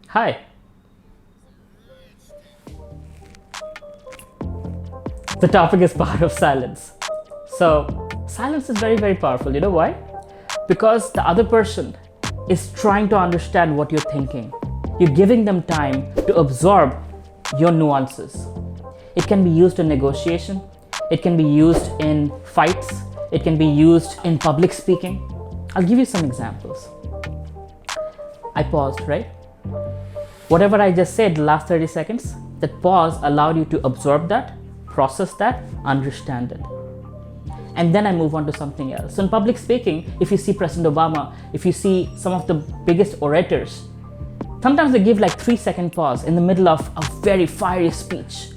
Hi. The topic is power of silence. So silence is very, very powerful. You know why? Because the other person is trying to understand what you're thinking. You're giving them time to absorb your nuances. It can be used in negotiation. It can be used in fights. It can be used in public speaking. I'll give you some examples. I paused, right? Whatever I just said the last 30 seconds, that pause allowed you to absorb that, process that, understand it. And then I move on to something else. So in public speaking, if you see President Obama, if you see some of the biggest orators, sometimes they give like 3-second pause in the middle of a very fiery speech.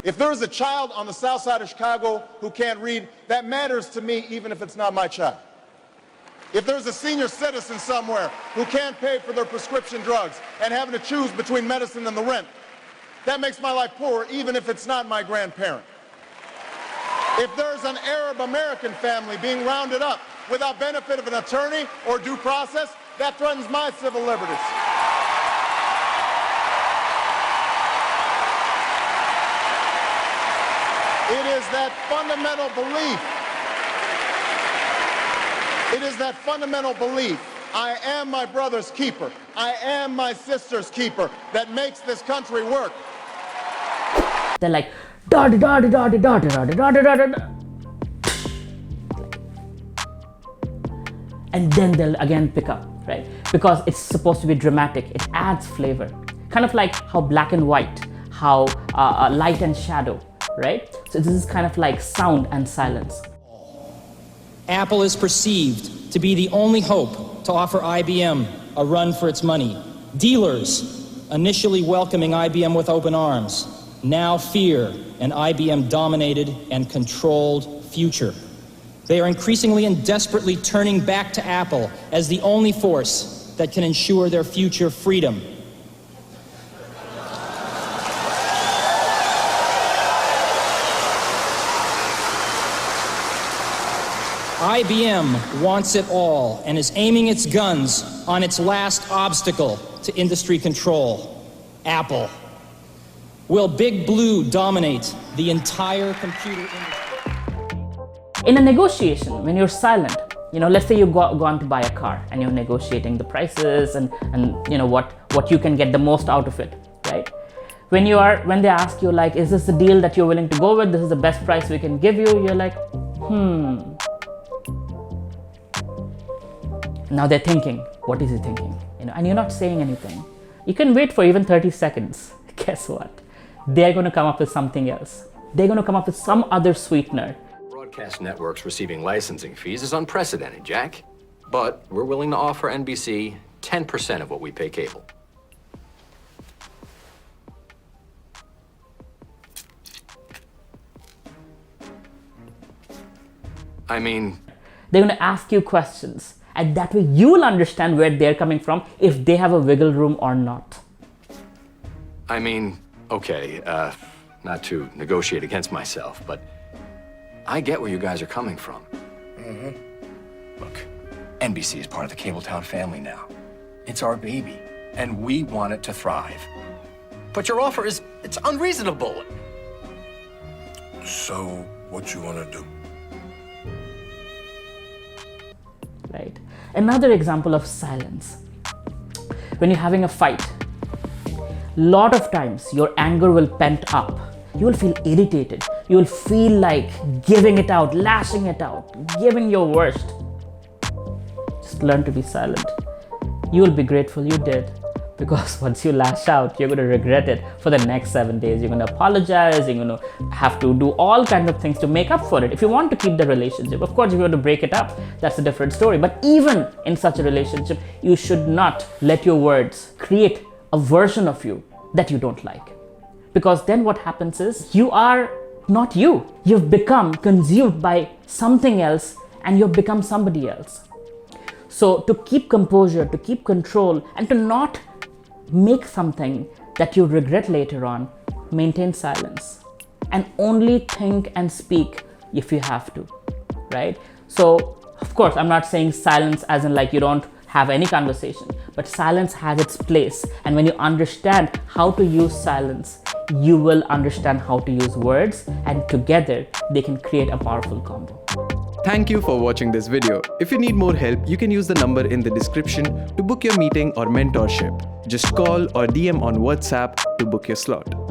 If there is a child on the south side of Chicago who can't read, that matters to me even if it's not my child. If there's a senior citizen somewhere who can't pay for their prescription drugs and having to choose between medicine and the rent, that makes my life poor even if it's not my grandparent. If there's an Arab American family being rounded up without benefit of an attorney or due process, that threatens my civil liberties. It is that fundamental belief. It is that fundamental belief. I am my brother's keeper. I am my sister's keeper that makes this country work. They're like, da da da da da da da da da da da. And then they'll again pick up, right? Because it's supposed to be dramatic. It adds flavor. Kind of like how black and white, how light and shadow, right? So this is kind of like sound and silence. Apple is perceived to be the only hope to offer IBM a run for its money. Dealers, initially welcoming IBM with open arms, now fear an IBM-dominated and controlled future. They are increasingly and desperately turning back to Apple as the only force that can ensure their future freedom. IBM wants it all and is aiming its guns on its last obstacle to industry control, Apple. Will Big Blue dominate the entire computer industry? In a negotiation, when you're silent, let's say you've gone to buy a car and you're negotiating the prices and what you can get the most out of it, right? When they ask you like, is this the deal that you're willing to go with? This is the best price we can give you. You're like, Now they're thinking, what is he thinking? And you're not saying anything. You can wait for even 30 seconds. Guess what? They're going to come up with something else. They're going to come up with some other sweetener. Broadcast networks receiving licensing fees is unprecedented, Jack. But we're willing to offer NBC 10% of what we pay cable. I mean... They're going to ask you questions. And that way you'll understand where they're coming from, if they have a wiggle room or not. I mean, okay, not to negotiate against myself, but I get where you guys are coming from. Look, NBC is part of the Cabletown family now. It's our baby, and we want it to thrive. But your offer it's unreasonable. So, what you want to do? Right. Another example of silence. When you're having a fight, lot of times your anger will pent up. You will feel irritated. You will feel like giving it out, lashing it out, giving your worst. Just learn to be silent. You will be grateful you did, because once you lash out, you're going to regret it for the next 7 days. You're going to apologize. You're going to have to do all kinds of things to make up for it. If you want to keep the relationship, of course, if you want to break it up, that's a different story. But even in such a relationship, you should not let your words create a version of you that you don't like. Because then what happens is you are not you. You've become consumed by something else and you've become somebody else. So to keep composure, to keep control, and to not make something that you regret later on, maintain silence and only think and speak if you have to, right? So of course, I'm not saying silence as in like you don't have any conversation, but silence has its place. And when you understand how to use silence, you will understand how to use words, and together they can create a powerful combo. Thank you for watching this video. If you need more help, you can use the number in the description to book your meeting or mentorship. Just call or DM on WhatsApp to book your slot.